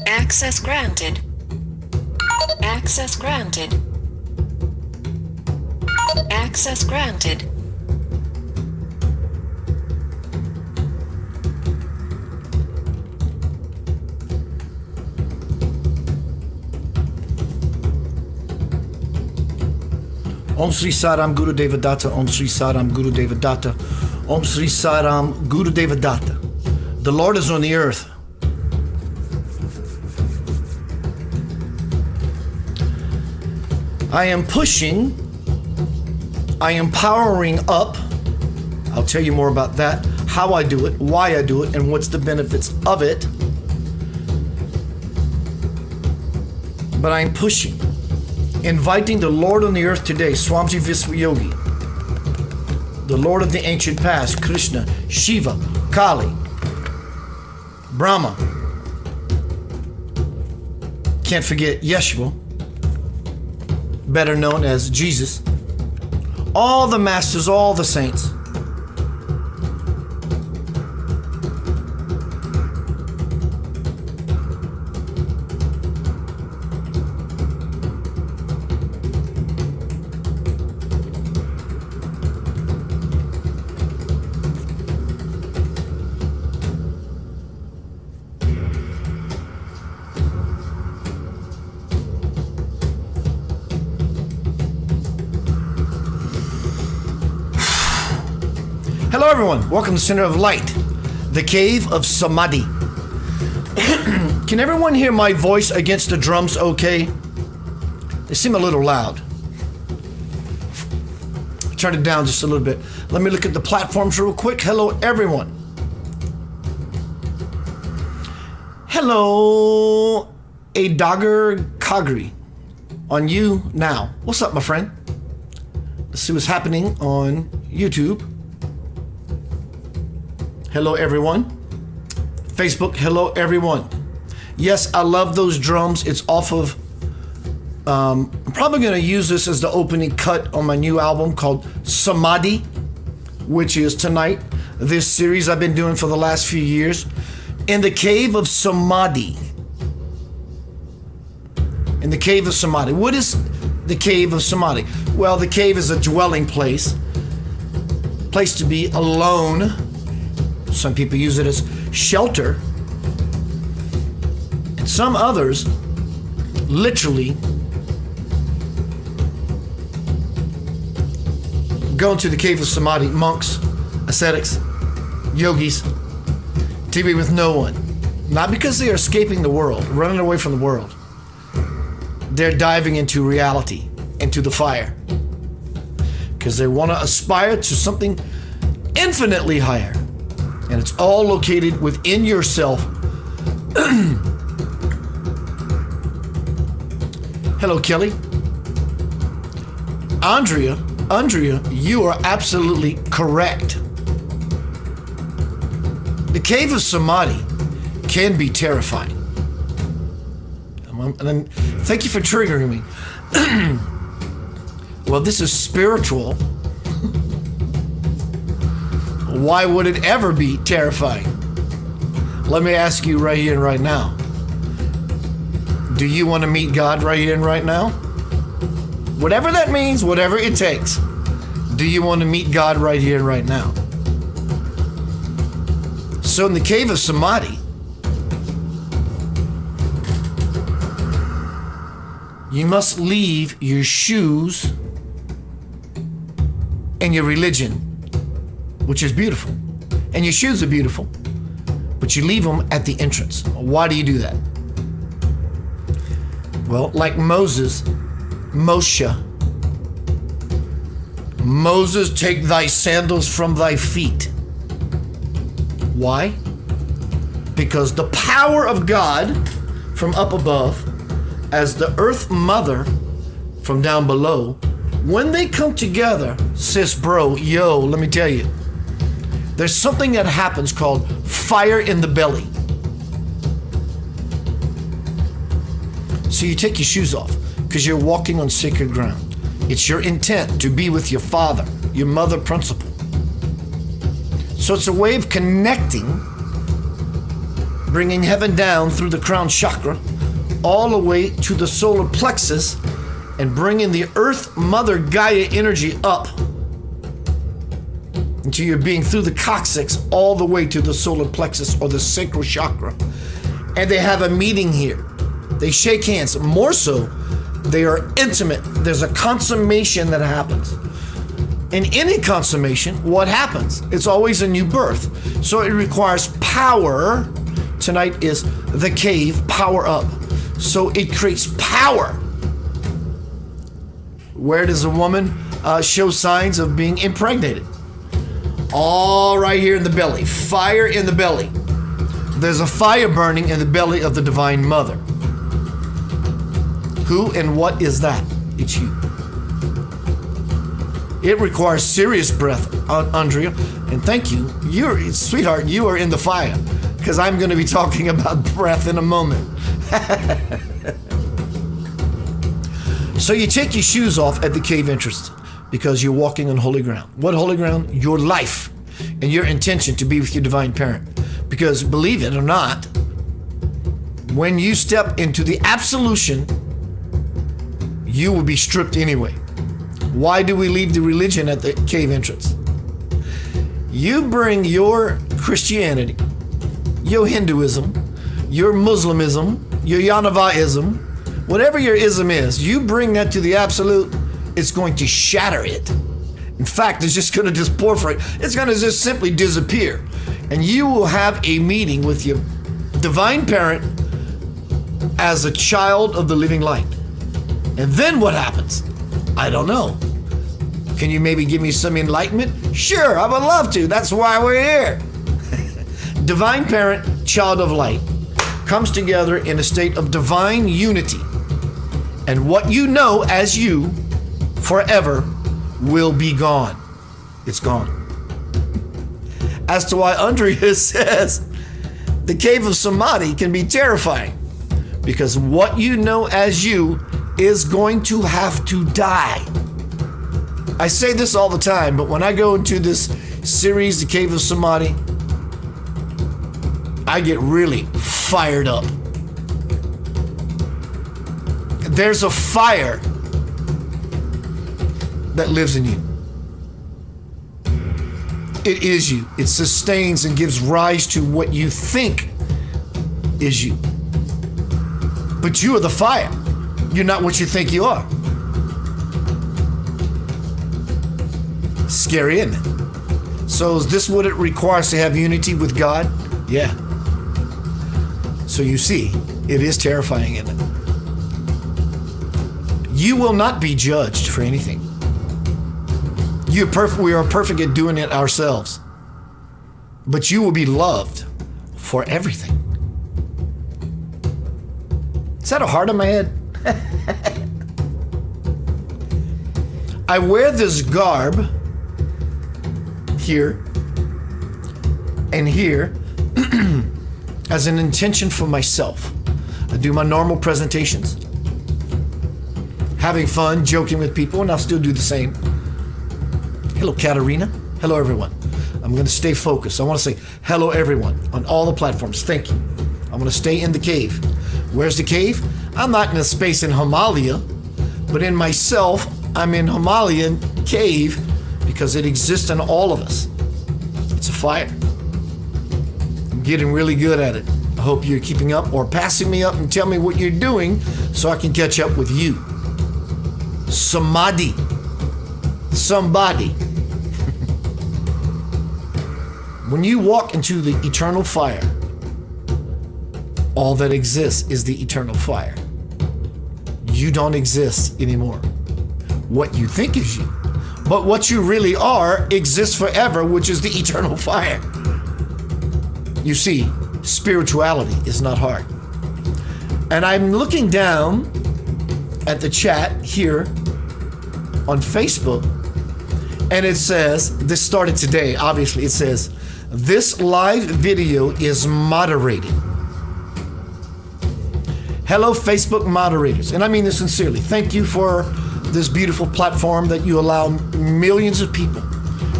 Access granted. Access granted. Access granted. Om Sri Saram Guru Devadatta, Om Sri Saram Guru Devadatta, Om Sri Saram Guru Devadatta. The Lord is on the earth. I am pushing, I am powering up. I'll tell you more about that, how I do it, why I do it, and what's the benefits of it. But I'm pushing. Inviting the Lord on the earth today, Swamiji Visvayogi, the Lord of the ancient past, Krishna, Shiva, Kali, Brahma. Can't forget Yeshua, better known as Jesus. All the masters, all the saints. Hello everyone, welcome to Center of Light, the Cave of Samadhi. Can everyone hear my voice against the drums okay? They seem a little loud. Turn it down just a little bit. Let me look at the platforms real quick. Hello everyone. Hello, a Dogger Kagri on you now. What's up, my friend? Let's see what's happening on YouTube. Hello, everyone. Facebook, hello, everyone. Yes, I love those drums. It's off of, I'm probably going to use this as the opening cut on my new album called Samadhi, which is tonight. This series I've been doing for the last few years. In the Cave of Samadhi. In the Cave of Samadhi. What is the Cave of Samadhi? Well, the cave is a dwelling place to be alone. Some people use it as shelter. And some others literally go into the Cave of Samadhi, monks, ascetics, yogis, to be with no one. Not because they are escaping the world, running away from the world. They're diving into reality, into the fire. Because they want to aspire to something infinitely higher. And it's all located within yourself. Hello, Kelly. Andrea, you are absolutely correct. The Cave of Samadhi can be terrifying. And thank you for triggering me. Well, this is spiritual. Why would it ever be terrifying? Let me ask you right here and right now. Do you want to meet God right here and right now? Whatever that means, whatever it takes. Do you want to meet God right here and right now? So in the Cave of Samadhi, you must leave your shoes and your religion, which is beautiful. And your shoes are beautiful, but you leave them at the entrance. Why do you do that? Well, like Moses, take thy sandals from thy feet. Why? Because the power of God from up above, as the earth mother from down below, when they come together, sis, bro, yo, let me tell you, there's something that happens called fire in the belly. So you take your shoes off because you're walking on sacred ground. It's your intent to be with your father, your mother principle. So it's a way of connecting bringing heaven down through the crown chakra, all the way to the solar plexus, and bringing the Earth Mother Gaia energy up into your being through the coccyx, all the way to the solar plexus or the sacral chakra. And they have a meeting here. They shake hands. More so, they are intimate. There's a consummation that happens. In any consummation, what happens? It's always a new birth. So it requires power. Tonight is the cave, power up. So it creates power. Where does a woman show signs of being impregnated? All right here in the belly. Fire in the belly. There's a fire burning in the belly of the Divine Mother. Who and what is that? It's you. It requires serious breath, Andrea. And thank you. Sweetheart, you are in the fire. Because I'm going to be talking about breath in a moment. So you take your shoes off at the cave entrance because you're walking on holy ground. What holy ground? Your life and your intention to be with your divine parent. Because believe it or not, when you step into the absolution, you will be stripped anyway. Why do we leave the religion at the cave entrance? You bring your Christianity, your Hinduism, your Muslimism, your Yanavaism, whatever your ism is, you bring that to the absolute, it's going to shatter it. In fact, it's just going to just porphyry. It's going to just simply disappear. And you will have a meeting with your divine parent as a child of the living light. And then what happens? I don't know. Can you maybe give me some enlightenment? Sure, I would love to. That's why we're here. Divine parent, child of light, comes together in a state of divine unity. And what you know as you forever will be gone. It's gone. As to why Andrea says the cave of Samadhi can be terrifying, because what you know as you is going to have to die. I say this all the time, but when I go into this series, The Cave of Samadhi, I get really fired up. There's a fire that lives in you. It is you. It sustains and gives rise to what you think is you. But you are the fire. You're not what you think you are. Scary, isn't it? So is this what it requires to have unity with God? Yeah. So you see, it is terrifying, isn't it? You will not be judged for anything. We are perfect at doing it ourselves. But you will be loved for everything. Is that a heart on my head? I wear this garb here and here as an intention for myself. I do my normal presentations, having fun, joking with people, and I'll still do the same. Hello, Katarina. Hello, everyone. I'm going to stay focused. I want to say hello, everyone, on all the platforms. Thank you. I'm going to stay in the cave. Where's the cave? I'm not in a space in Himalaya, but in myself, I'm in Himalayan cave because it exists in all of us. It's a fire. I'm getting really good at it. I hope you're keeping up or passing me up and tell me what you're doing so I can catch up with you. Samadhi. Somebody. When you walk into the eternal fire, all that exists is the eternal fire. You don't exist anymore. What you think is you, but what you really are exists forever, which is the eternal fire. You see, spirituality is not hard. And I'm looking down at the chat here on Facebook, and it says, this started today, obviously, it says, this live video is moderated. Hello, Facebook moderators. And I mean this sincerely. Thank you for this beautiful platform that you allow millions of people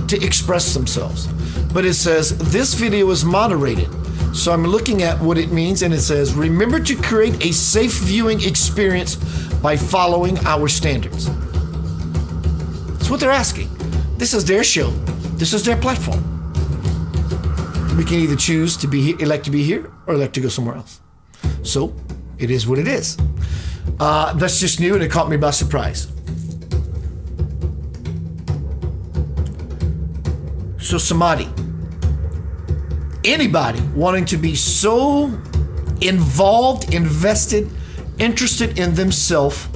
to express themselves. But it says, this video is moderated. So I'm looking at what it means, and it says, remember to create a safe viewing experience by following our standards. That's what they're asking. This is their show. This is their platform. We can either choose to be here, elect to be here, or elect to go somewhere else. So it is what it is. That's just new, and it caught me by surprise. So samadhi. Anybody wanting to be so involved, invested, interested in themselves,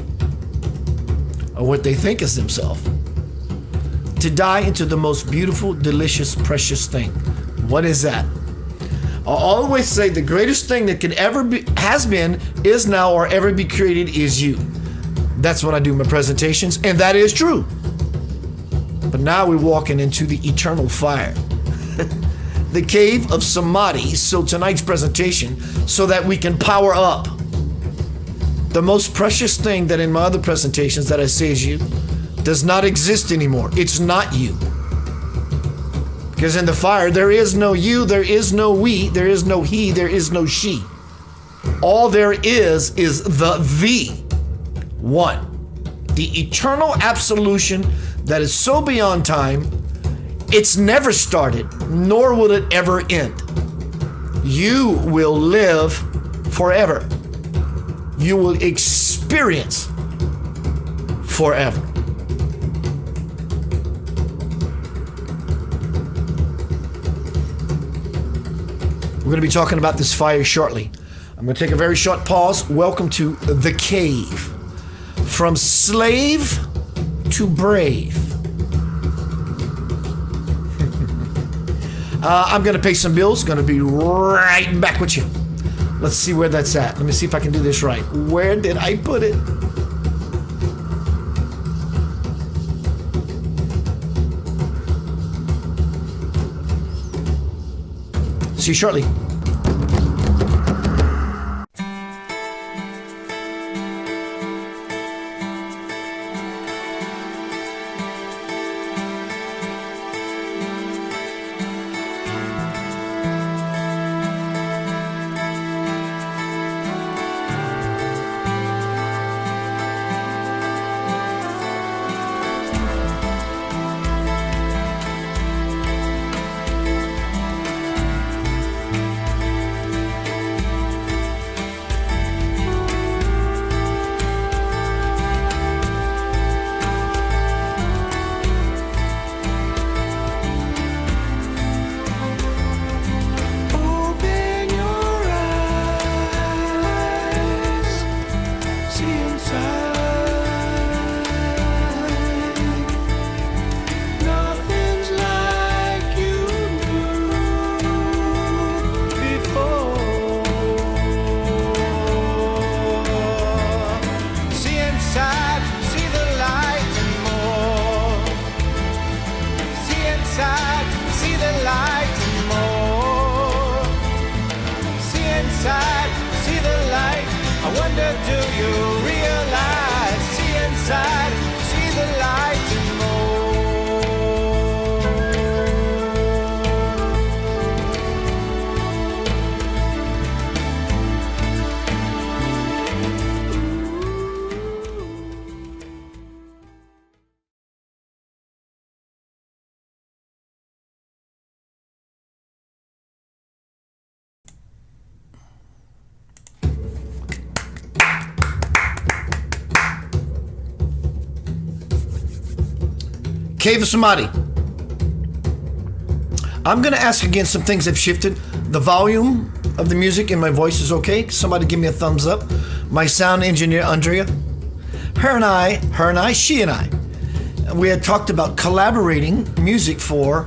or what they think is themselves, to die into the most beautiful, delicious, precious thing. What is that? I'll always say the greatest thing that could ever be, has been, is now, or ever be created is you. That's when I do my presentations, and that is true. But now we're walking into the eternal fire. The cave of samadhi. So tonight's presentation, so that we can power up. The most precious thing that in my other presentations that I say is you, does not exist anymore. It's not you. Because in the fire, there is no you, there is no we, there is no he, there is no she. All there is the one. The eternal absolution that is so beyond time, it's never started, nor will it ever end. You will live forever. You will experience forever. We're going to be talking about this fire shortly. I'm going to take a very short pause. Welcome to The Cave. From slave to brave. I'm going to pay some bills. Going to be right back with you. Let's see where that's at. Let me see if I can do this right. Where did I put it? See you shortly. Cave of Samadhi. I'm going to ask again, some things have shifted. The volume of the music and my voice is okay. Somebody give me a thumbs up. My sound engineer, Andrea. She and I, we had talked about collaborating music for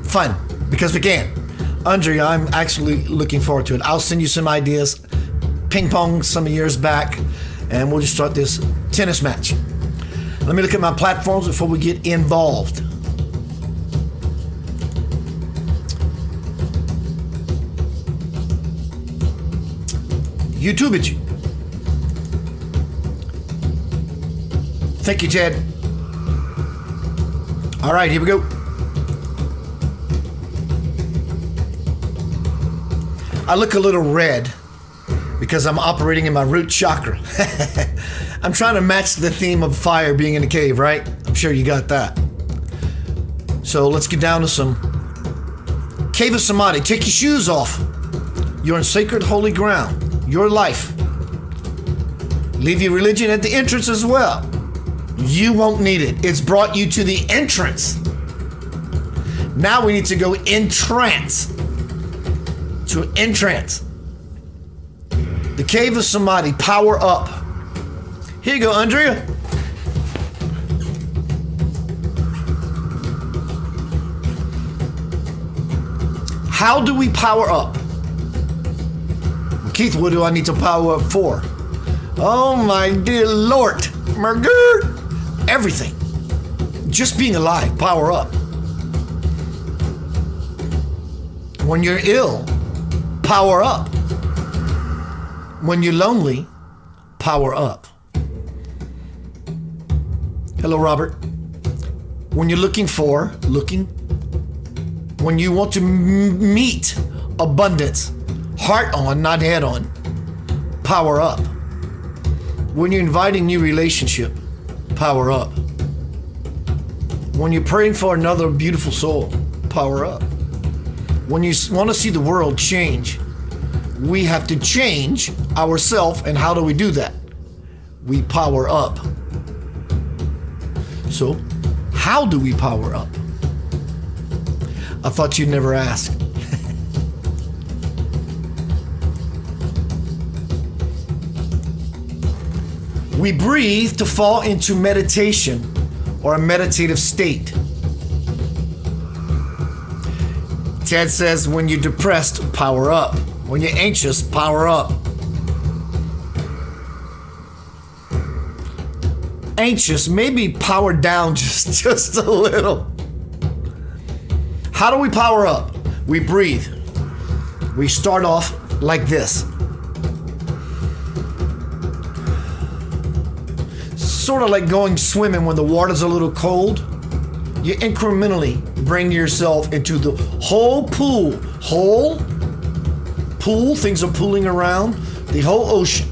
fun, because we can. Andrea, I'm actually looking forward to it. I'll send you some ideas. Ping pong some years back, and we'll just start this tennis match. Let me look at my platforms before we get involved. YouTube it. Thank you, Ted. All right, here we go. I look a little red because I'm operating in my root chakra. I'm trying to match the theme of fire being in a cave, right? I'm sure you got that. So let's get down to some Cave of Samadhi. Take your shoes off. You're on sacred holy ground. Your life. Leave your religion at the entrance as well. You won't need it. It's brought you to the entrance. Now we need to go in trance. To entrance. The Cave of Samadhi. Power up. Here you go, Andrea. How do we power up? Keith, what do I need to power up for? Oh my dear Lord. Margaret. Everything. Just being alive. Power up. When you're ill, power up. When you're lonely, power up. Hello, Robert. When you're looking, when you want to meet abundance, heart on, not head on, power up. When you're inviting new relationship, power up. When you're praying for another beautiful soul, power up. When you want to see the world change, we have to change ourselves. And how do we do that? We power up. So, how do we power up? I thought you'd never ask. We breathe to fall into meditation or a meditative state. Ted says when you're depressed, power up. When you're anxious, power up. Anxious, maybe power down just a little. How do we power up? We breathe. We start off like this. Sort of like going swimming when the water's a little cold. You incrementally bring yourself into the whole pool. Things are pooling around the whole ocean.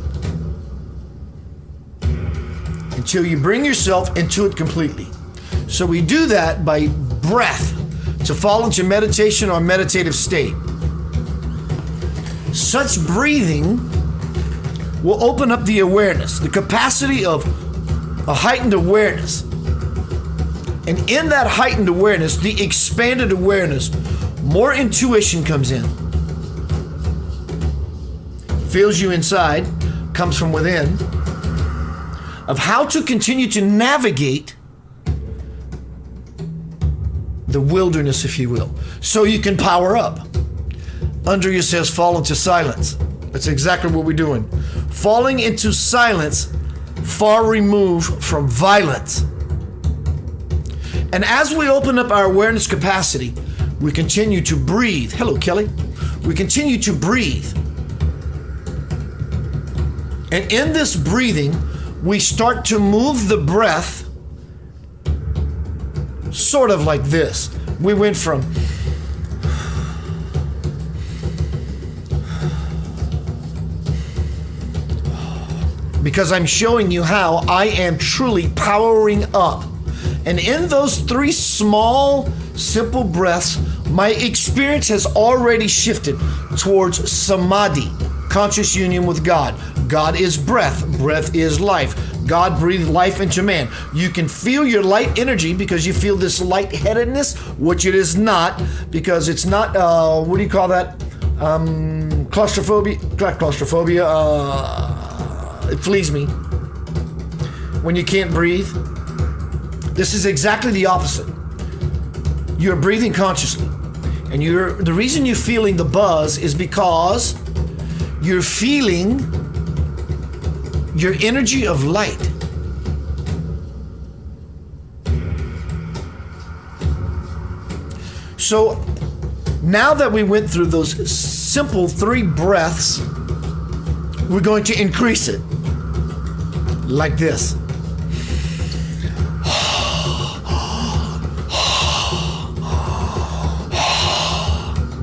Until you bring yourself into it completely. So we do that by breath to fall into meditation or meditative state. Such breathing will open up the awareness, the capacity of a heightened awareness. And in that heightened awareness, the expanded awareness, more intuition comes in. Feels you inside, comes from within, of how to continue to navigate the wilderness, if you will, so you can power up. Andrea says, fall into silence. That's exactly what we're doing. Falling into silence, far removed from violence. And as we open up our awareness capacity, we continue to breathe. Hello, Kelly. We continue to breathe. And in this breathing, we start to move the breath sort of like this. We went from because I'm showing you how I am truly powering up. And in those 3 small, simple breaths, my experience has already shifted towards samadhi, conscious union with God. God is breath. Breath is life. God breathed life into man. You can feel your light energy because you feel this lightheadedness, which it is not, because it's not, what do you call that? Claustrophobia. It flees me when you can't breathe. This is exactly the opposite. You're breathing consciously. And the reason you're feeling the buzz is because you're feeling your energy of light. So now that we went through those simple 3 breaths, we're going to increase it like this.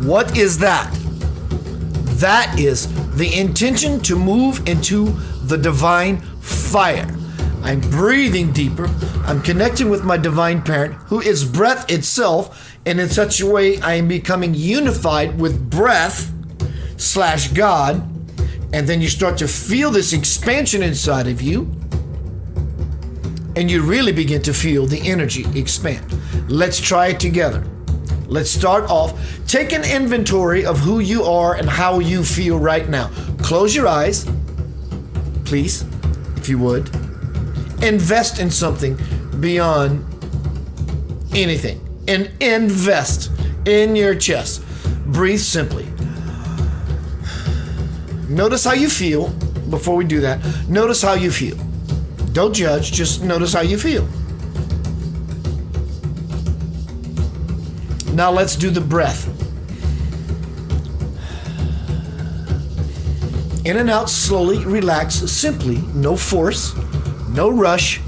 What is that? That is the intention to move into the divine fire. I'm breathing deeper. I'm connecting with my divine parent, who is breath itself, and in such a way I am becoming unified with breath / God. And then you start to feel this expansion inside of you, and you really begin to feel the energy expand. Let's try it together. Let's start off. Take an inventory of who you are and how you feel right now. Close your eyes, please, if you would. Invest in something beyond anything, and invest in your chest. Breathe simply. Notice how you feel. Before we do that, notice how you feel. Don't judge, just notice how you feel. Now let's do the breath. In and out slowly, relax, simply, no force, no rush,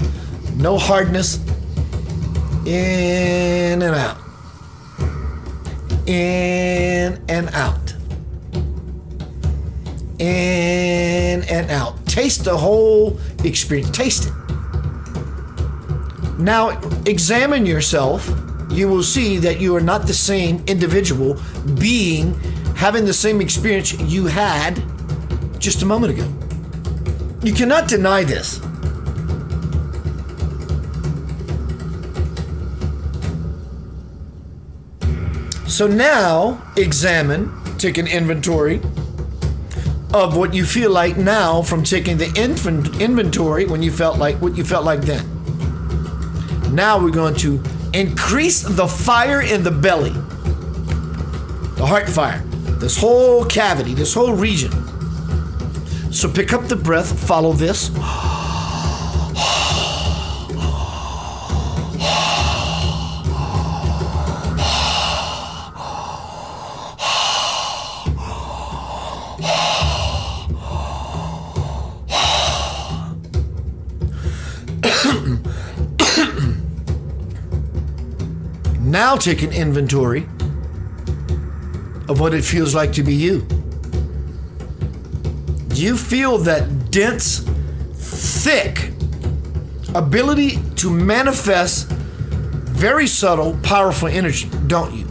no hardness. In and out. In and out. In and out. Taste the whole experience. Taste it. Now examine yourself. You will see that you are not the same individual being having the same experience you had just a moment ago. You cannot deny this. So now examine, take an inventory of what you feel like now from taking the inventory when you felt like what you felt like then. Now we're going to increase the fire in the belly, the heart fire, this whole cavity, this whole region. So pick up the breath, follow this. Now take an inventory of what it feels like to be you. You feel that dense, thick ability to manifest very subtle, powerful energy, don't you?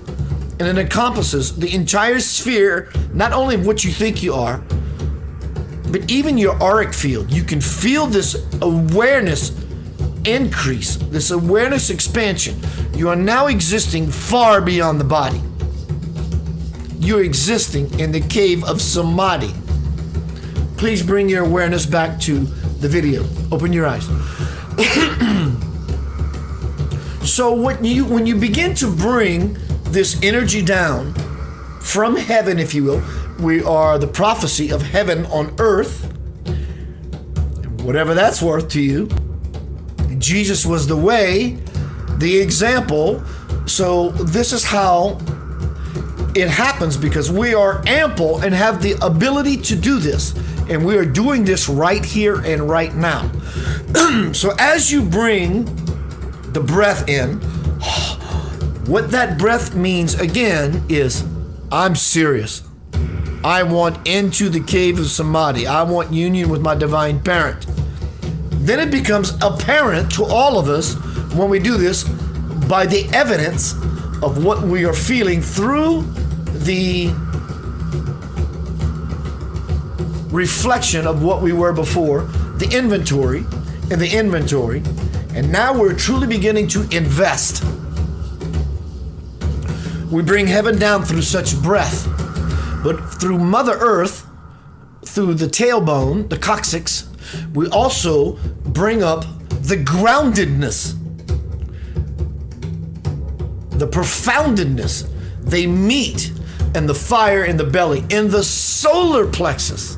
And it encompasses the entire sphere, not only of what you think you are, but even your auric field. You can feel this awareness increase, this awareness expansion. You are now existing far beyond the body. You're existing in the cave of samadhi. Please bring your awareness back to the video. Open your eyes. So when you begin to bring this energy down from heaven, if you will, we are the prophecy of heaven on earth, whatever that's worth to you. Jesus was the way, the example. So this is how it happens, because we are ample and have the ability to do this. And we are doing this right here and right now. So as you bring the breath in, what that breath means again is, I'm serious. I want into the cave of samadhi. I want union with my divine parent. Then it becomes apparent to all of us when we do this by the evidence of what we are feeling through the reflection of what we were before, the inventory, and now we're truly beginning to invest. We bring heaven down through such breath, but through Mother Earth, through the tailbone, the coccyx, we also bring up the groundedness, the profoundedness. They meet in the fire in the belly, in the solar plexus.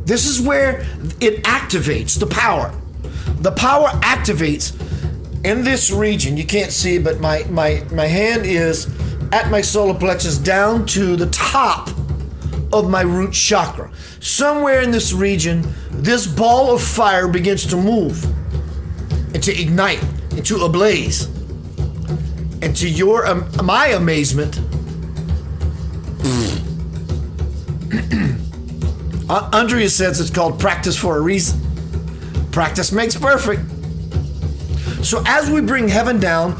This is where it activates the power. The power activates in this region. You can't see, but my hand is at my solar plexus down to the top of my root chakra. Somewhere in this region, this ball of fire begins to move and to ignite and to ablaze. And to my amazement, Andrea says it's called practice for a reason. Practice makes perfect. So as we bring heaven down,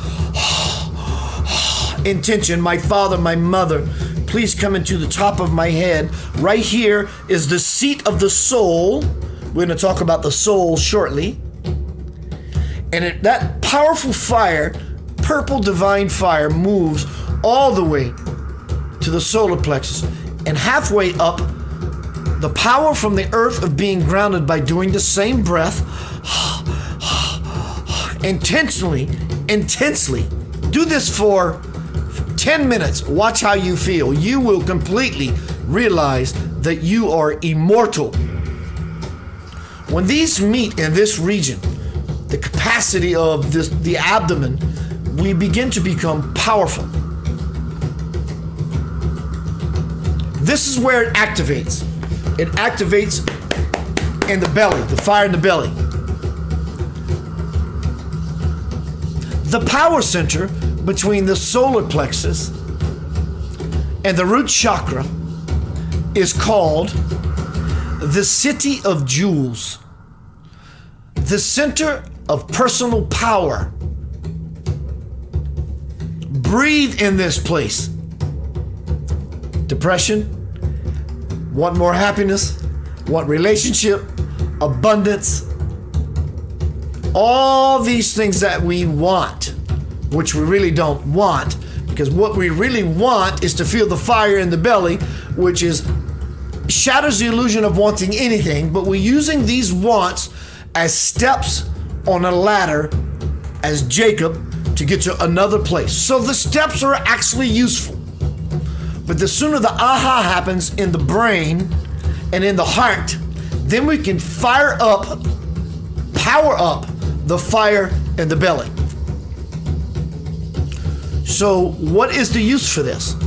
intention, my father, my mother, please come into the top of my head. Right here is the seat of the soul. We're going to talk about the soul shortly. And that powerful fire, purple divine fire, moves all the way to the solar plexus and halfway up. The power from the earth of being grounded by doing the same breath, intensely. Do this for 10 minutes. Watch how you feel. You will completely realize that you are immortal. When these meet in this region, the capacity of the abdomen, we begin to become powerful. This is where it activates. It activates in the belly, the fire in the belly. The power center between the solar plexus and the root chakra is called the city of jewels, the center of personal power. Breathe in this place. Depression, want more happiness, want relationship, abundance, all these things that we want, which we really don't want, because what we really want is to feel the fire in the belly, which shatters the illusion of wanting anything, but we're using these wants as steps on a ladder, as Jacob, to get to another place. So the steps are actually useful. But the sooner the aha happens in the brain and in the heart, then we can power up the fire in the belly. So what is the use for this?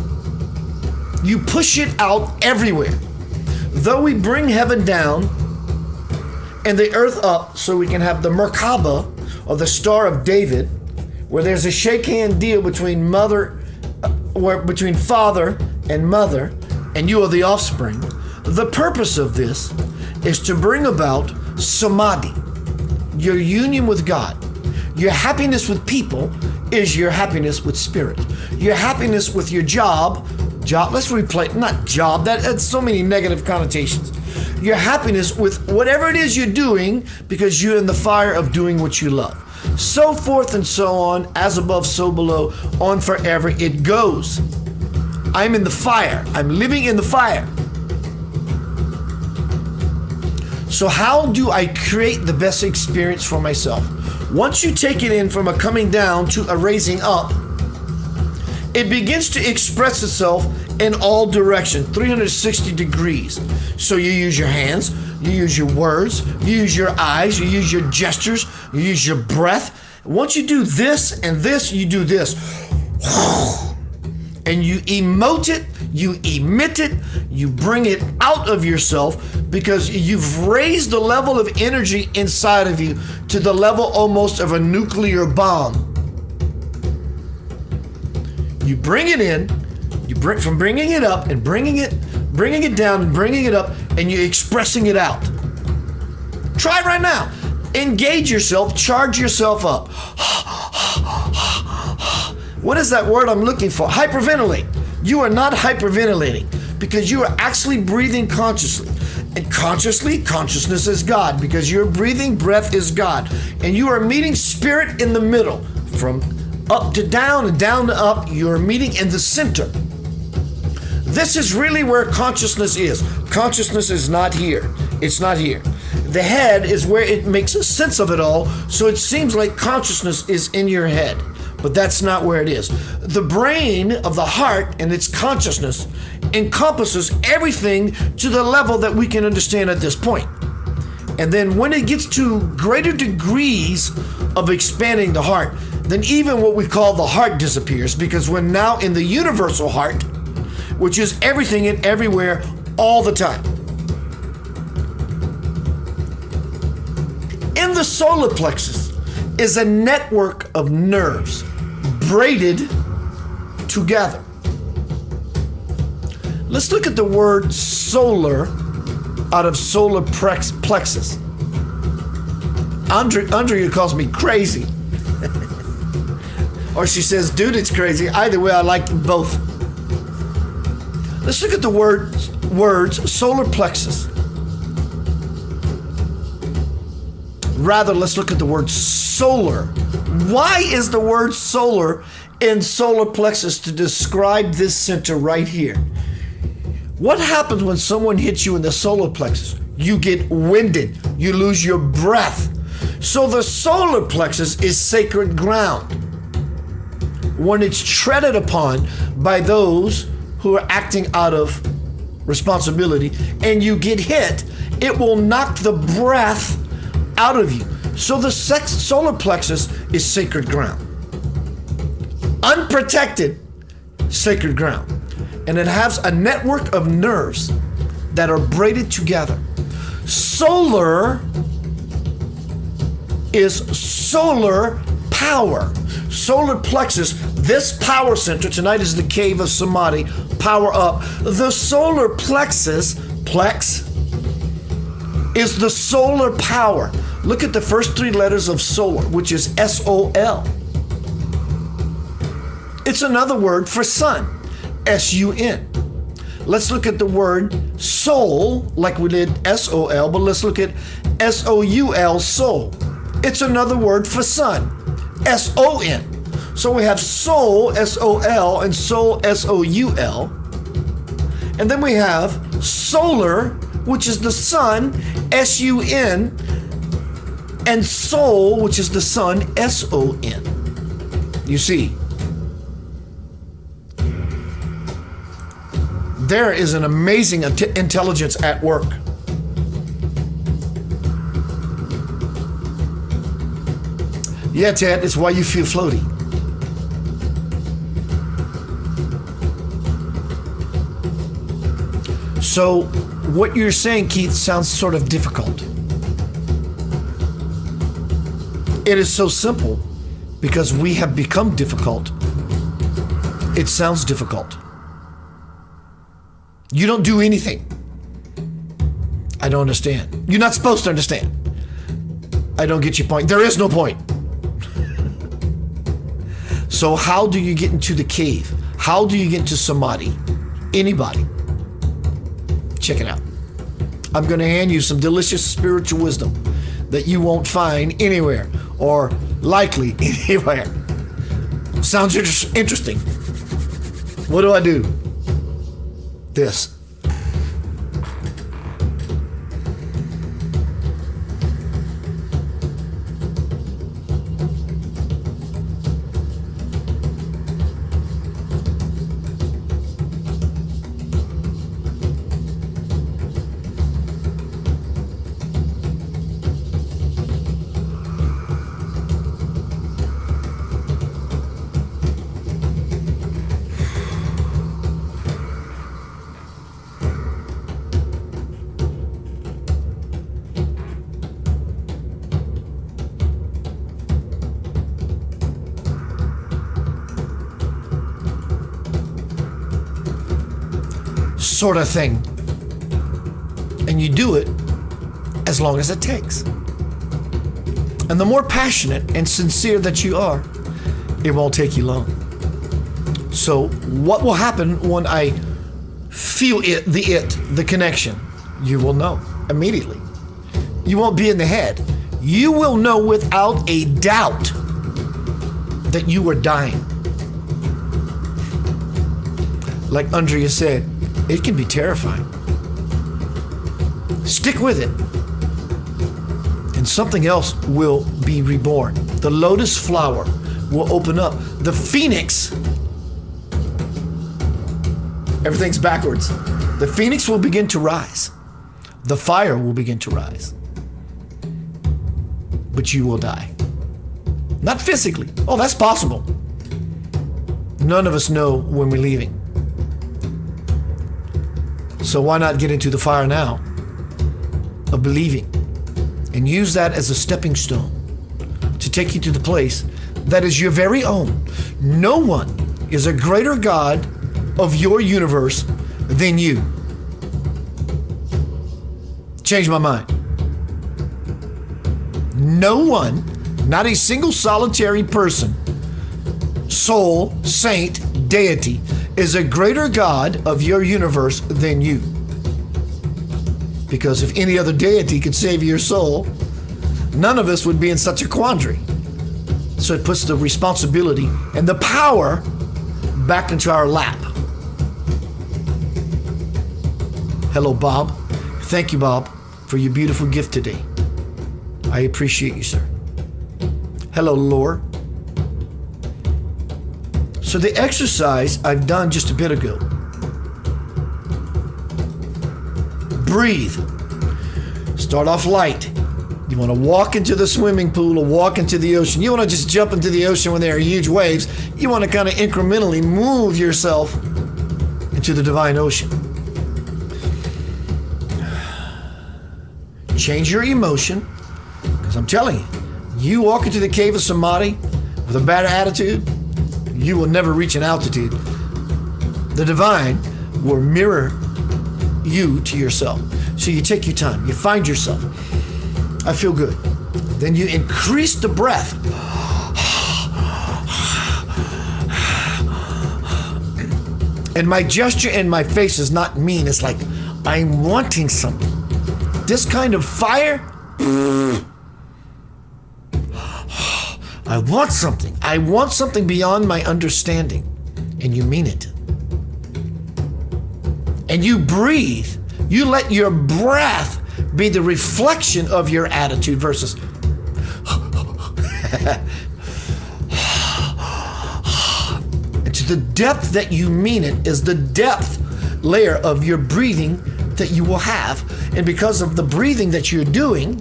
You push it out everywhere. Though we bring heaven down and the earth up so we can have the Merkaba, or the Star of David, where there's a shake hand deal between between father and mother, and you are the offspring. The purpose of this is to bring about samadhi, your union with God. Your happiness with people is your happiness with spirit. Your happiness with your job, let's replay, not job, that has so many negative connotations. Your happiness with whatever it is you're doing, because you're in the fire of doing what you love. So forth and so on, as above, so below, on forever it goes. I'm in the fire. I'm living in the fire. So how do I create the best experience for myself? Once you take it in from a coming down to a raising up, it begins to express itself in all directions, 360 degrees. So you use your hands, you use your words, you use your eyes, you use your gestures, you use your breath. Once you do this and this, you do this. And you emote it, you emit it, you bring it out of yourself, because you've raised the level of energy inside of you to the level almost of a nuclear bomb. You bring it in, from bringing it up and bringing it down and bringing it up, and you're expressing it out. Try it right now. Engage yourself, charge yourself up. What is that word I'm looking for? Hyperventilate. You are not hyperventilating, because you are actually breathing consciously. And consciousness is God, because your breathing breath is God. And you are meeting spirit in the middle. From up to down and down to up, you are meeting in the center. This is really where consciousness is. Consciousness is not here. It's not here. The head is where it makes sense of it all, so it seems like consciousness is in your head. But that's not where it is. The brain of the heart and its consciousness encompasses everything to the level that we can understand at this point. And then when it gets to greater degrees of expanding the heart, then even what we call the heart disappears, because we're now in the universal heart, which is everything and everywhere all the time. In the solar plexus is a network of nerves braided together. Let's look at the word solar out of solar plexus. Andrea calls me crazy. Or she says, dude, it's crazy. Either way, I like both. Let's look at the words solar plexus. Rather, let's look at the word solar. Why is the word solar in solar plexus to describe this center right here? What happens when someone hits you in the solar plexus? You get winded. You lose your breath. So the solar plexus is sacred ground. When it's treaded upon by those who are acting out of responsibility and you get hit, it will knock the breath out of you. So the solar plexus is sacred ground. Unprotected, sacred ground. And it has a network of nerves that are braided together. Solar is solar power. Solar plexus, this power center, tonight is the cave of Samadhi, power up. The solar plexus, is the solar power. Look at the first three letters of solar, which is S-O-L. It's another word for sun, S-U-N. Let's look at the word soul, like we did S-O-L, but let's look at S-O-U-L, soul. It's another word for sun, S-O-N. So we have soul, S-O-L, and soul, S-O-U-L. And then we have solar, which is the sun, S-U-N, and soul, which is the sun, S-O-N. You see, there is an amazing intelligence at work. Yeah, Ted, it's why you feel floaty. So what you're saying, Keith, sounds sort of difficult. It is so simple because we have become difficult. It sounds difficult. You don't do anything. I don't understand. You're not supposed to understand. I don't get your point. There is no point. So how do you get into the cave? How do you get into Samadhi? Anybody. Check it out. I'm going to hand you some delicious spiritual wisdom that you won't find anywhere or likely anywhere. Sounds interesting. What do I do? This. Sort of thing. And you do it as long as it takes. And the more passionate and sincere that you are, it won't take you long. So what will happen when I feel the connection? You will know immediately. You won't be in the head. You will know without a doubt that you are dying. Like Andrea said, it can be terrifying. Stick with it, and something else will be reborn. The lotus flower will open up. The phoenix, everything's backwards. The phoenix will begin to rise. The fire will begin to rise. But you will die. Not physically. Oh, that's possible. None of us know when we're leaving. So why not get into the fire now of believing and use that as a stepping stone to take you to the place that is your very own. No one is a greater God of your universe than you. Changed my mind. No one, not a single solitary person, soul, saint, deity, is a greater God of your universe than you. Because if any other deity could save your soul, none of us would be in such a quandary. So it puts the responsibility and the power back into our lap. Hello, Bob. Thank you, Bob, for your beautiful gift today. I appreciate you, sir. Hello, Lore. So the exercise I've done just a bit ago. Breathe. Start off light. You want to walk into the swimming pool or walk into the ocean. You want to just jump into the ocean when there are huge waves. You want to kind of incrementally move yourself into the divine ocean. Change your emotion, because I'm telling you, you walk into the cave of Samadhi with a bad attitude, you will never reach an altitude. The divine will mirror you to yourself. So you take your time, you find yourself. I feel good. Then you increase the breath. And my gesture and my face is not mean. It's like I'm wanting something. This kind of fire, I want something. I want something beyond my understanding. And you mean it. And you breathe. You let your breath be the reflection of your attitude versus and to the depth that you mean it is the depth layer of your breathing that you will have. And because of the breathing that you're doing,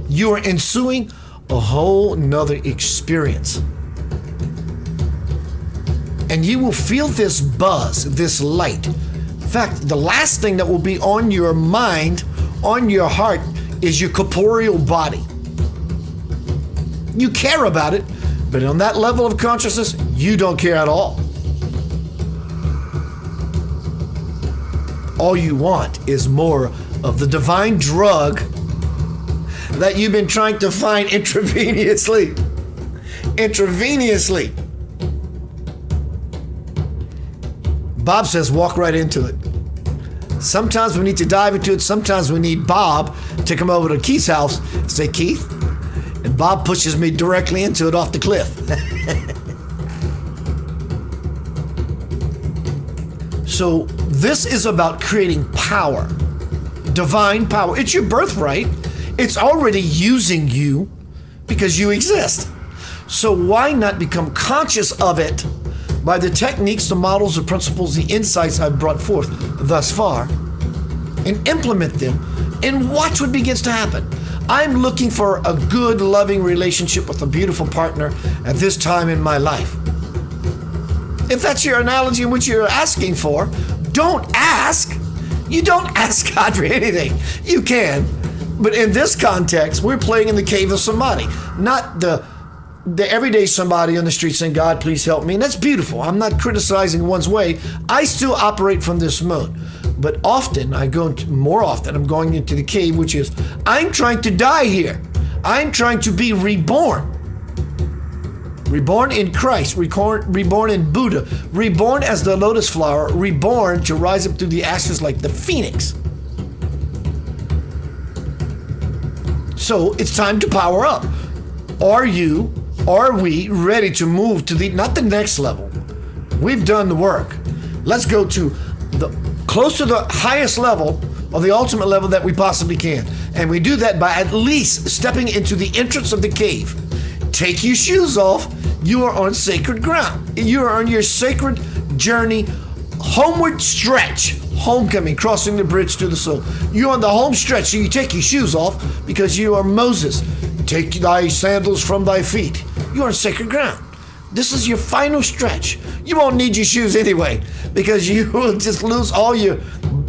you are ensuing a whole nother experience. And you will feel this buzz, this light. In fact, the last thing that will be on your mind, on your heart, is your corporeal body. You care about it, but on that level of consciousness, you don't care at all. All you want is more of the divine drug that you've been trying to find intravenously. Intravenously. Bob says walk right into it. Sometimes we need to dive into it. Sometimes we need Bob to come over to Keith's house and say, Keith, and Bob pushes me directly into it off the cliff. So this is about creating power, divine power. It's your birthright. It's already using you because you exist. So why not become conscious of it by the techniques, the models, the principles, the insights I've brought forth thus far, and implement them and watch what begins to happen. I'm looking for a good, loving relationship with a beautiful partner at this time in my life. If that's your analogy in which you're asking for, don't ask. You don't ask God for anything. You can, but in this context, we're playing in the cave of Samadhi, not the everyday somebody on the street saying, God, please help me. And that's beautiful. I'm not criticizing one's way. I still operate from this mode. But often, I'm going into the cave, which is, I'm trying to die here. I'm trying to be reborn. Reborn in Christ, reborn in Buddha, reborn as the lotus flower, reborn to rise up through the ashes like the phoenix. So it's time to power up. Are we ready to move to not the next level? We've done the work. Let's go to close to the highest level or the ultimate level that we possibly can. And we do that by at least stepping into the entrance of the cave. Take your shoes off. You are on sacred ground. You are on your sacred journey, homeward stretch, homecoming, crossing the bridge to the soul. You're on the home stretch, so you take your shoes off because you are Moses. Take thy sandals from thy feet. You're on sacred ground. This is your final stretch. You won't need your shoes anyway because you will just lose all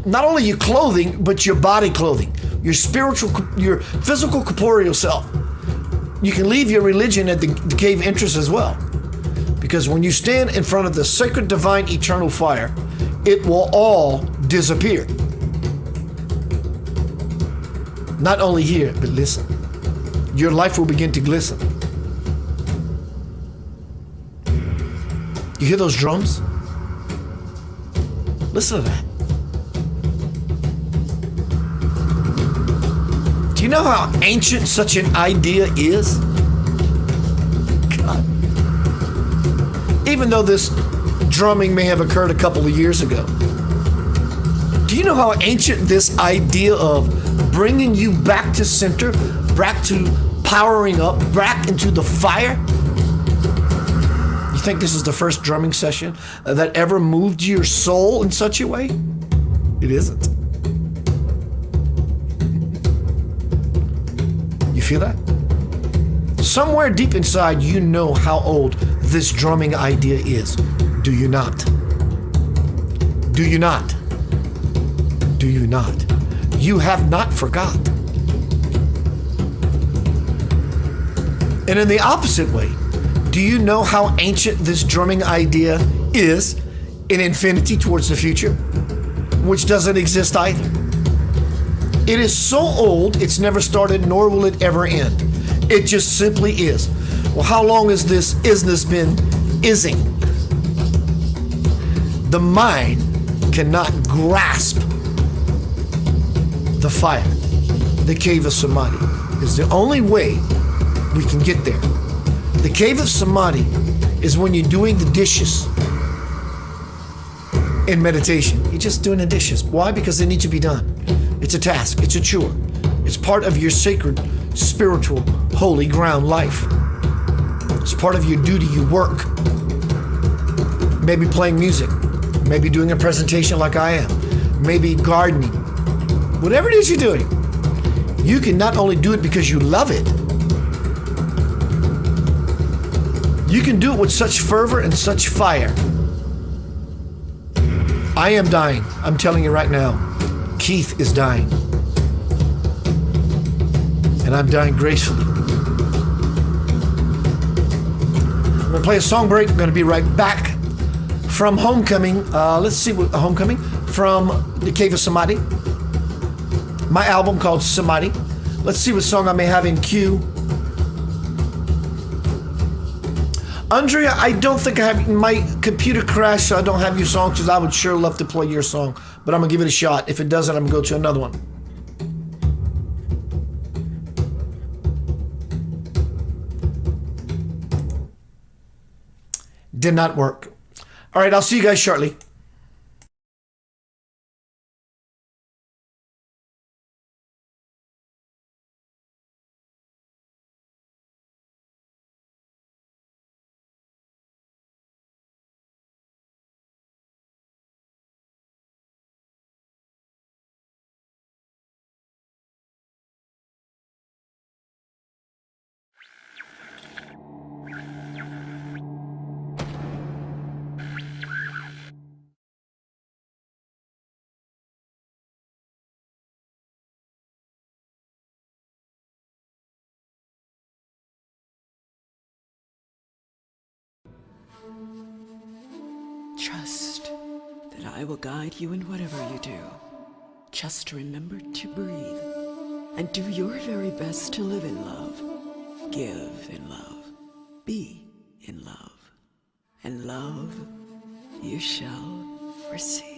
not only your clothing, but your body clothing, your physical corporeal self. You can leave your religion at the cave entrance as well. Because when you stand in front of the sacred, divine, eternal fire, it will all disappear. Not only hear it, but listen. Your life will begin to glisten. You hear those drums? Listen to that. Do you know how ancient such an idea is? God. Even though this drumming may have occurred a couple of years ago, do you know how ancient this idea of bringing you back to center, back to powering up, back into the fire? You think this is the first drumming session that ever moved your soul in such a way? It isn't. You feel that? Somewhere deep inside, you know how old this drumming idea is. Do you not? Do you not? Do you not? You have not forgot. And in the opposite way, do you know how ancient this drumming idea is in infinity towards the future? Which doesn't exist either. It is so old, it's never started, nor will it ever end. It just simply is. Well, how long has this isness been ising? The mind cannot grasp the fire. The cave of Samadhi is the only way we can get there. The cave of Samadhi is when you're doing the dishes in meditation. You're just doing the dishes. Why? Because they need to be done. It's a task. It's a chore. It's part of your sacred, spiritual, holy ground life. It's part of your duty, your work. Maybe playing music. Maybe doing a presentation like I am. Maybe gardening. Whatever it is you're doing, you can not only do it because you love it, you can do it with such fervor and such fire. I am dying. I'm telling you right now. Keith is dying. And I'm dying gracefully. I'm going to play a song break. I'm going to be right back from Homecoming. Let's see what Homecoming from the Cave of Samadhi. My album called Samadhi. Let's see what song I may have in queue. Andrea, I don't think I have, my computer crashed, so I don't have your song, because I would sure love to play your song, but I'm going to give it a shot. If it doesn't, I'm going to go to another one. Did not work. All right, I'll see you guys shortly. Trust that I will guide you in whatever you do. Just remember to breathe and do your very best to live in love, give in love, be in love, and love you shall receive.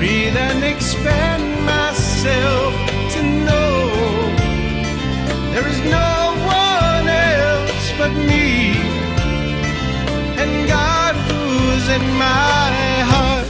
breathe and expand myself to know there is no one else but me and God who's in my heart.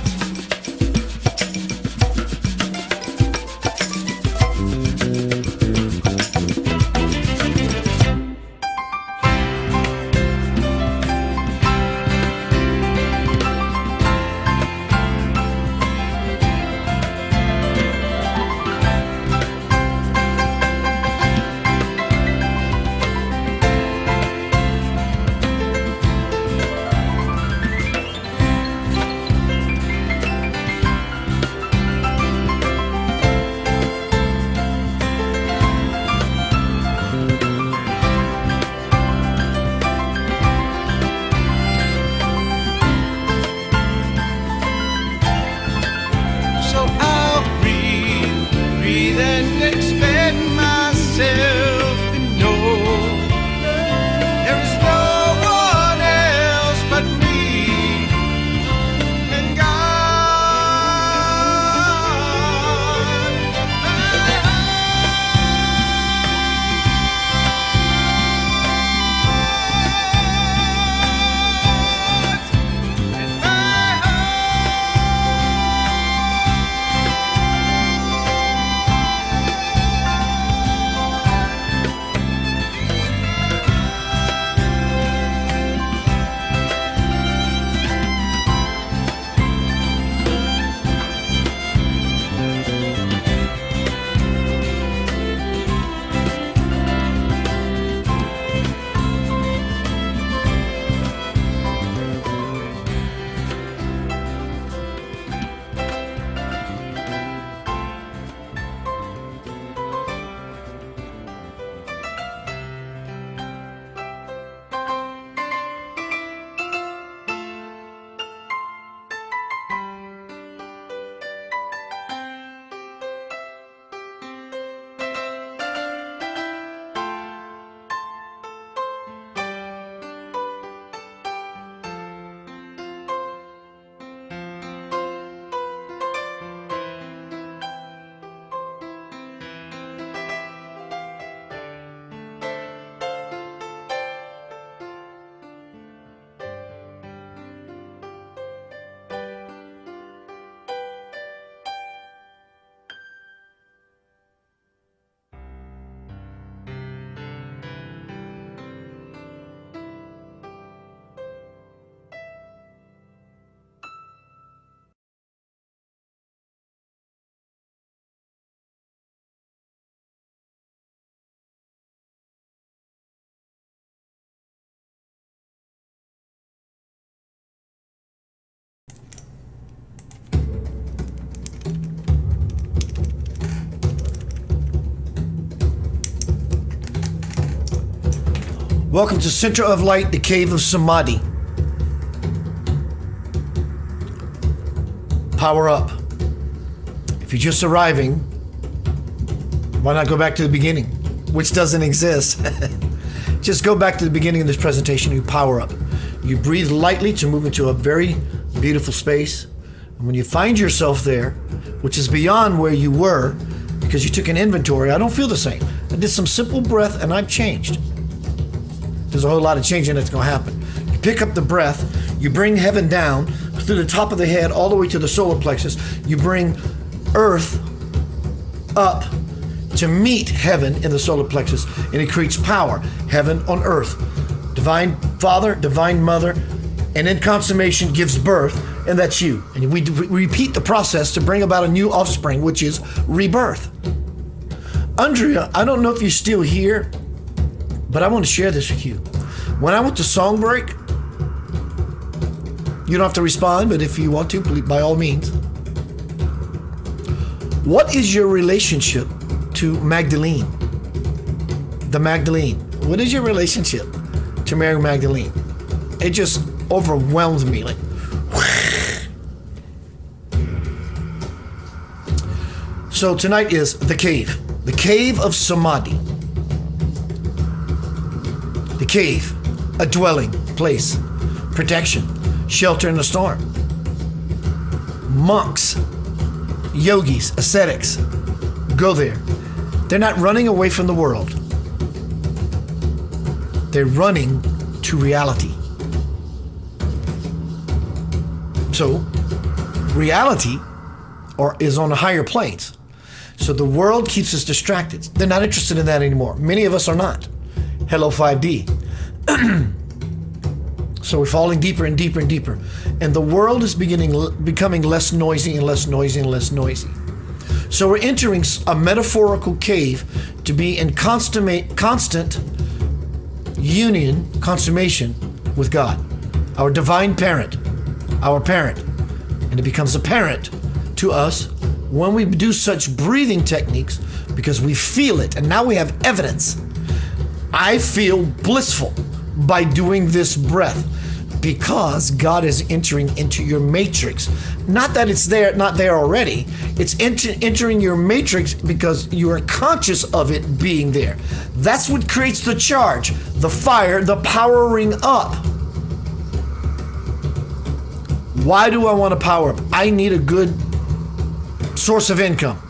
And expand myself and know there is no one else but me and God. Welcome to Center of Light, the Cave of Samadhi. Power up. If you're just arriving, why not go back to the beginning, which doesn't exist? Just go back to the beginning of this presentation. You power up. You breathe lightly to move into a very beautiful space. And when you find yourself there, which is beyond where you were, because you took an inventory, I don't feel the same. I did some simple breath and I've changed. There's a whole lot of changing that's going to happen. You pick up the breath, you bring heaven down through the top of the head all the way to the solar plexus. You bring earth up to meet heaven in the solar plexus, and it creates power, heaven on earth. Divine Father, Divine Mother, and in consummation gives birth, and that's you. And we repeat the process to bring about a new offspring, which is rebirth. Andrea, I don't know if you're still here, but I want to share this with you. When I went to song break, you don't have to respond, but if you want to, please, by all means. What is your relationship to Magdalene? The Magdalene. What is your relationship to Mary Magdalene? It just overwhelmed me. Like, so tonight is the cave of Samadhi. The cave, a dwelling place, protection, shelter in the storm. Monks yogis, ascetics, go there. They're not running away from the world. They're running to reality. So, reality is on the higher planes. So the world keeps us distracted. They're not interested in that anymore. Many of us are not. Hello, 5D. So we're falling deeper and deeper and deeper. And the world is becoming less noisy and less noisy and less noisy. So we're entering a metaphorical cave to be in constant union, consummation with God, our divine parent, our parent. And it becomes apparent to us when we do such breathing techniques because we feel it. And now we have evidence. I feel blissful by doing this breath because God is entering into your matrix. Not that it's there, not there already. It's entering your matrix because you are conscious of it being there. That's what creates the charge, the fire, the powering up. Why do I want to power up? I need a good source of income.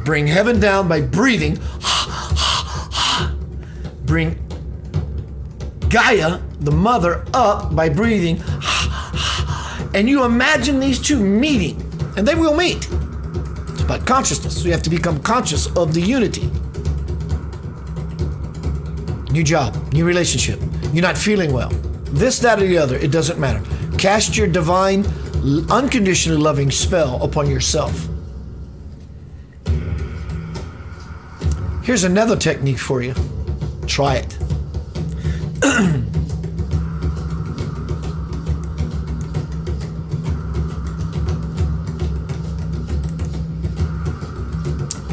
Bring heaven down by breathing. Bring Gaia, the mother, up by breathing. And you imagine these two meeting, and they will meet. It's about consciousness. So you have to become conscious of the unity. New job, new relationship. You're not feeling well. This, that, or the other, it doesn't matter. Cast your divine, unconditionally loving spell upon yourself. Here's another technique for you. Try it.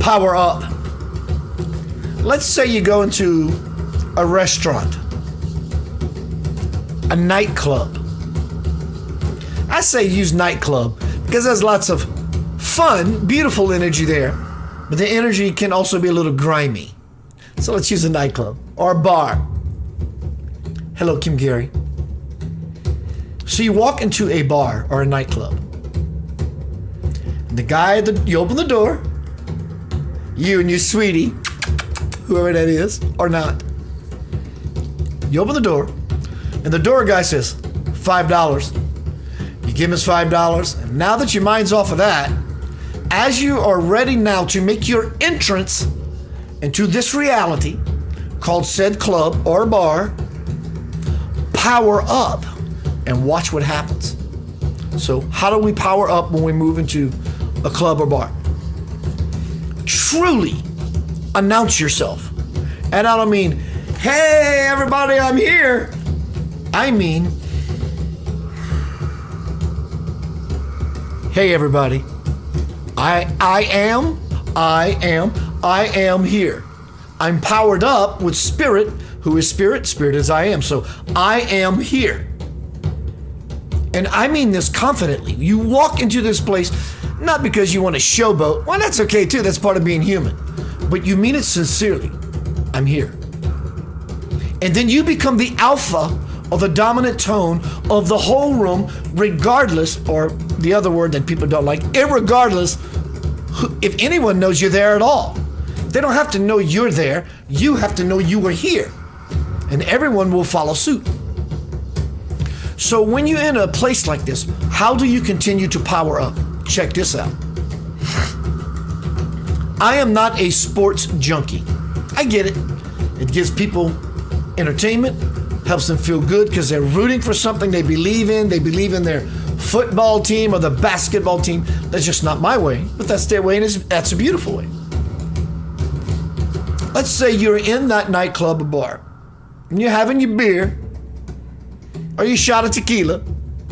Power up. Let's say you go into a restaurant, a nightclub. I say use nightclub because there's lots of fun, beautiful energy there, but the energy can also be a little grimy. So let's use a nightclub or a bar. Hello, Kim Gary. So you walk into a bar or a nightclub. The guy, you open the door, you and your sweetie, whoever that is, or not. You open the door, and the door guy says, $5. You give him his $5, and now that your mind's off of that, as you are ready now to make your entrance into this reality called said club or bar, power up and watch what happens. So how do we power up when we move into a club or bar? Truly announce yourself. And I don't mean, hey everybody, I'm here. I mean, hey everybody, I am here. I'm powered up with spirit, who is spirit, spirit is I am. So I am here. And I mean this confidently. You walk into this place, not because you want to showboat. Well, that's okay too. That's part of being human. But you mean it sincerely. I'm here. And then you become the alpha or the dominant tone of the whole room, regardless, or the other word that people don't like, irregardless if anyone knows you're there at all. They don't have to know you're there. You have to know you were here. And everyone will follow suit. So when you're in a place like this, how do you continue to power up? Check this out. I am not a sports junkie. I get it. It gives people entertainment, helps them feel good because they're rooting for something they believe in. They believe in their football team or the basketball team. That's just not my way, but that's their way, and that's a beautiful way. Let's say you're in that nightclub or bar, and you're having your beer, or you shot a tequila,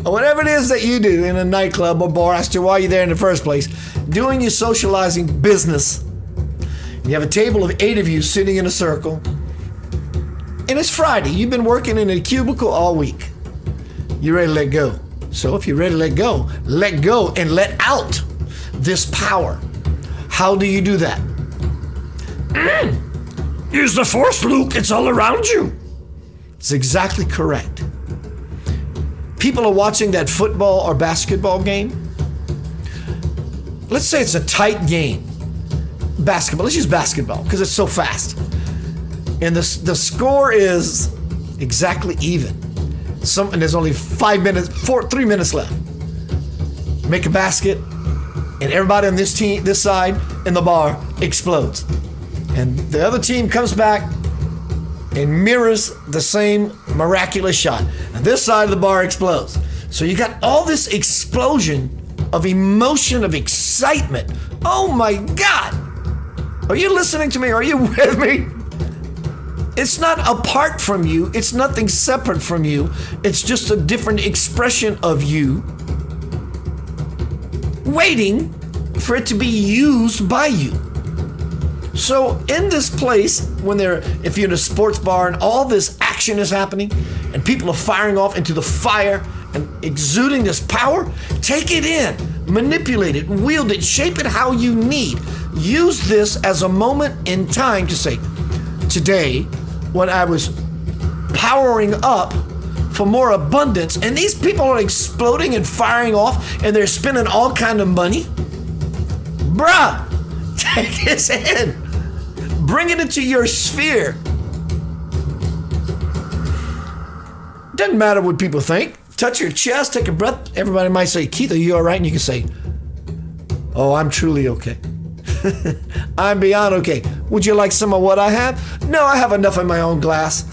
or whatever it is that you do in a nightclub or bar as to why you're there in the first place, doing your socializing business. You have a table of 8 of you sitting in a circle, and it's Friday. You've been working in a cubicle all week. You're ready to let go. So if you're ready to let go and let out this power. How do you do that? Use the force, Luke. It's all around you. It's exactly correct. People are watching that football or basketball game. let's say it's a tight game. Basketball. Let's use basketball because it's so fast. And the score is exactly even. And there's only 3 minutes left. Make a basket, and everybody on this side in the bar explodes. And the other team comes back and mirrors the same miraculous shot. And this side of the bar explodes. So you got all this explosion of emotion, of excitement. Oh my God! Are you listening to me? Are you with me? It's not apart from you. It's nothing separate from you. It's just a different expression of you, waiting for it to be used by you. So in this place, if you're in a sports bar and all this action is happening and people are firing off into the fire and exuding this power, take it in, manipulate it, wield it, shape it how you need. Use this as a moment in time to say, today, when I was powering up for more abundance, and these people are exploding and firing off, and they're spending all kind of money, bruh, take this in. Bring it into your sphere. Doesn't matter what people think. Touch your chest, take a breath. Everybody might say, Keith, are you all right? And you can say, oh, I'm truly okay. I'm beyond okay. Would you like some of what I have? No, I have enough in my own glass.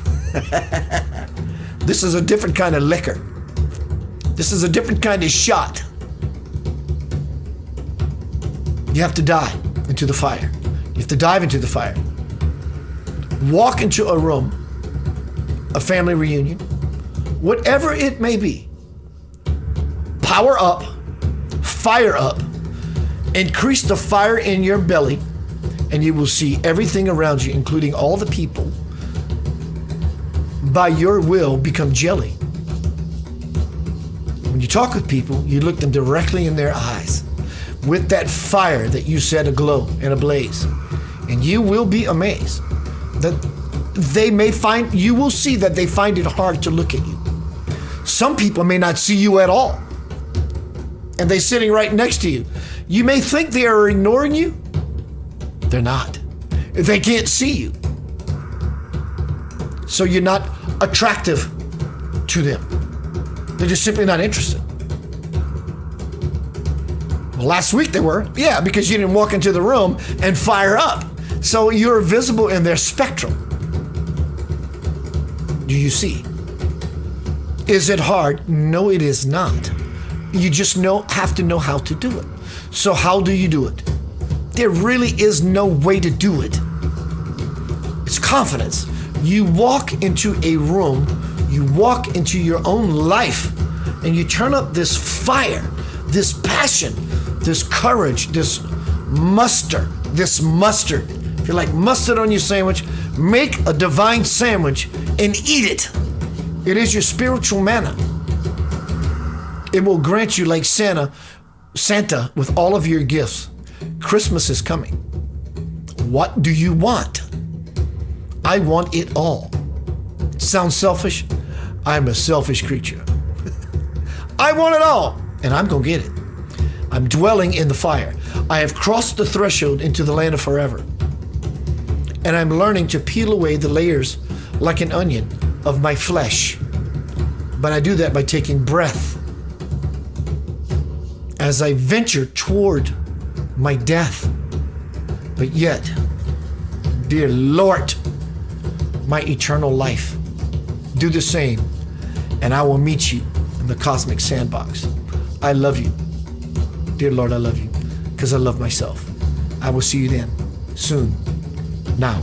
This is a different kind of liquor. This is a different kind of shot. You have to dive into the fire. You have to dive into the fire. Walk into a room, a family reunion, whatever it may be. Power up, fire up, increase the fire in your belly, and you will see everything around you, including all the people, by your will become jelly. When you talk with people, you look them directly in their eyes with that fire that you set aglow and ablaze. And you will be amazed that you will see that they find it hard to look at you. Some people may not see you at all, and they're sitting right next to you. You may think they are ignoring you. They're not. They can't see you. So you're not attractive to them. They're just simply not interested. Well, last week they were. Yeah, because you didn't walk into the room and fire up. So you're visible in their spectrum. Do you see? Is it hard? No, it is not. You just have to know how to do it. So how do you do it? There really is no way to do it. It's confidence. You walk into a room, you walk into your own life, and you turn up this fire, this passion, this courage, this mustard. If you like mustard on your sandwich, make a divine sandwich and eat it. It is your spiritual manna. It will grant you, like Santa with all of your gifts. Christmas is coming. What do you want? I want it all. Sounds selfish? I'm a selfish creature. I want it all, and I'm going to get it. I'm dwelling in the fire. I have crossed the threshold into the land of forever. And I'm learning to peel away the layers like an onion of my flesh. But I do that by taking breath as I venture toward my death. But yet, dear Lord, my eternal life. Do the same, and I will meet you in the cosmic sandbox. I love you. Dear Lord, I love you because I love myself. I will see you then, soon, now.